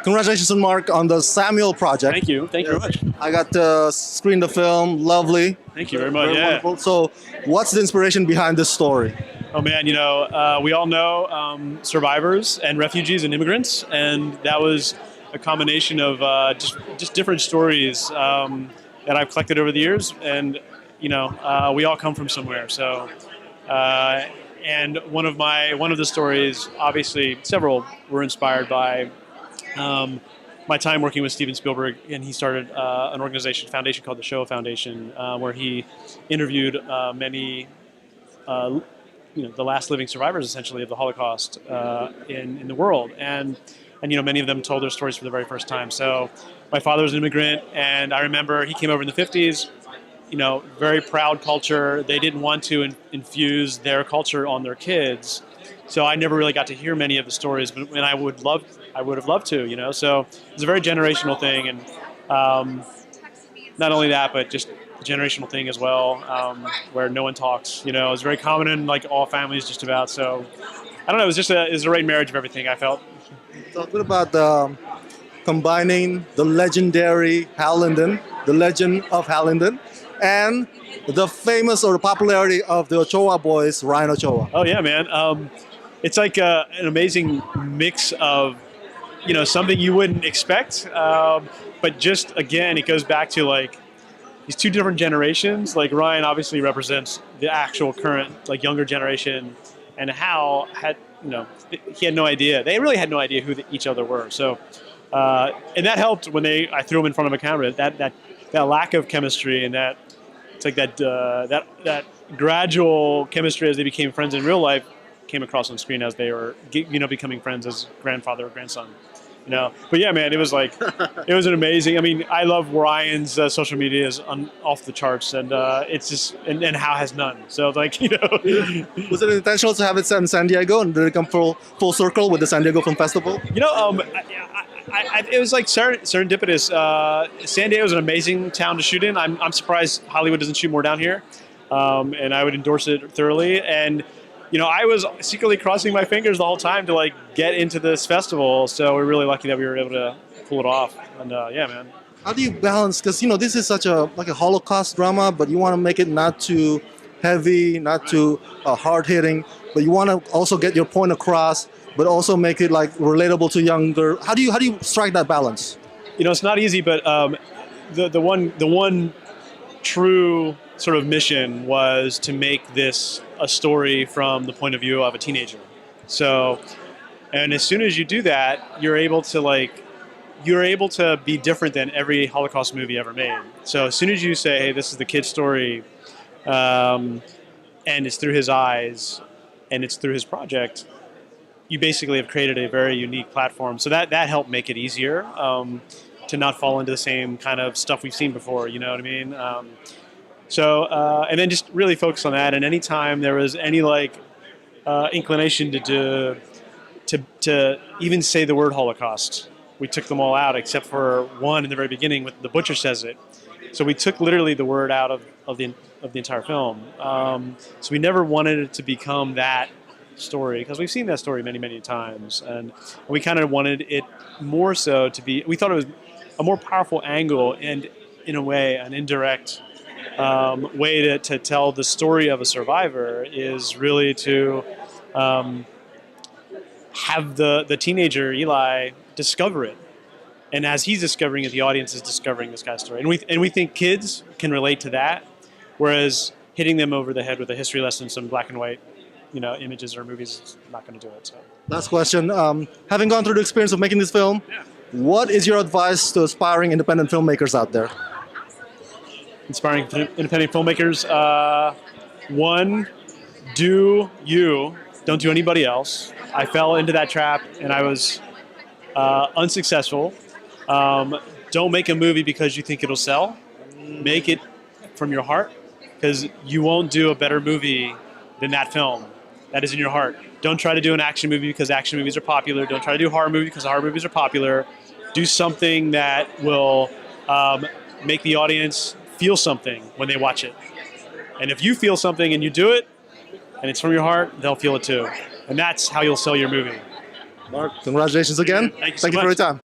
Congratulations, Mark, on the Samuel project. Thank you. Thank you very much. I got to screen the film. Lovely. Thank you very much. Very Yeah. wonderful. So, what's the inspiration behind this story? Oh man, we all know survivors and refugees and immigrants, and that was a combination of just different stories that I've collected over the years, and we all come from somewhere. So, and one of the stories, obviously, several were inspired by my time working with Steven Spielberg, and he started an foundation called the Shoah Foundation, where he interviewed many. The last living survivors, essentially, of the Holocaust in the world, and many of them told their stories for the very first time. So, my father was an immigrant, and I remember he came over in the '50s. Very proud culture. They didn't want to infuse their culture on their kids, so I never really got to hear many of the stories. But I would have loved to. So it's a very generational thing, and not only that, but just generational thing as well, where no one talks. It's very common in like all families, just about. So I don't know. It was a right marriage of everything, I felt. Talk a bit about combining the legendary Hal Linden, the legend of Hal Linden, and the famous or the popularity of the Ochoa boys, Ryan Ochoa. Oh yeah, man. It's like an amazing mix of something you wouldn't expect, but just again, it goes back to like these two different generations. Like Ryan obviously represents the actual current, like younger generation, and Hal had, he had no idea. They really had no idea who each other were. So, and that helped when I threw him in front of a camera. That lack of chemistry and it's like that gradual chemistry as they became friends in real life came across on screen as they were becoming friends as grandfather or grandson. But yeah, man, it was it was an amazing. I mean, I love Ryan's social media is off the charts, and it's just and Hal has none. So Was it intentional to have it set in San Diego, and did it come full circle with the San Diego Film Festival? It was like serendipitous. San Diego is an amazing town to shoot in. I'm surprised Hollywood doesn't shoot more down here, and I would endorse it thoroughly. And I was secretly crossing my fingers the whole time to get into this festival. So we're really lucky that we were able to pull it off. And yeah, man. How do you balance? Because this is such a Holocaust drama, but you want to make it not too heavy, not too hard hitting, but you want to also get your point across, but also make it relatable to younger. How do you strike that balance? It's not easy, but the one true sort of mission was to make this a story from the point of view of a teenager. So, and as soon as you do that, you're able to be different than every Holocaust movie ever made. So as soon as you say, hey, this is the kid's story, and it's through his eyes, and it's through his project, you basically have created a very unique platform. So that helped make it easier to not fall into the same kind of stuff we've seen before, you know what I mean? And then just really focus on that. And anytime there was any inclination to even say the word Holocaust, we took them all out except for one in the very beginning with the butcher says it. So we took literally the word out of the entire film. So we never wanted it to become that story, because we've seen that story many, many times, and we kind of wanted it more so to be. We thought it was a more powerful angle, and in a way, an indirect way to tell the story of a survivor is really to have the teenager Eli discover it, and as he's discovering it, the audience is discovering this guy's story, and we think kids can relate to that, whereas hitting them over the head with a history lesson, some black and white images or movies is not going to do it. So. Last question. Having gone through the experience of making this film, what is your advice to aspiring independent filmmakers out there? Inspiring independent filmmakers. One, do you. Don't do anybody else. I fell into that trap and I was unsuccessful. Don't make a movie because you think it'll sell. Make it from your heart, because you won't do a better movie than that film. That is in your heart. Don't try to do an action movie because action movies are popular. Don't try to do a horror movie because horror movies are popular. Do something that will make the audience feel something when they watch it. And if you feel something and you do it, and it's from your heart, they'll feel it too. And that's how you'll sell your movie. Mark, congratulations again. Thank you so Thank you much. for your time.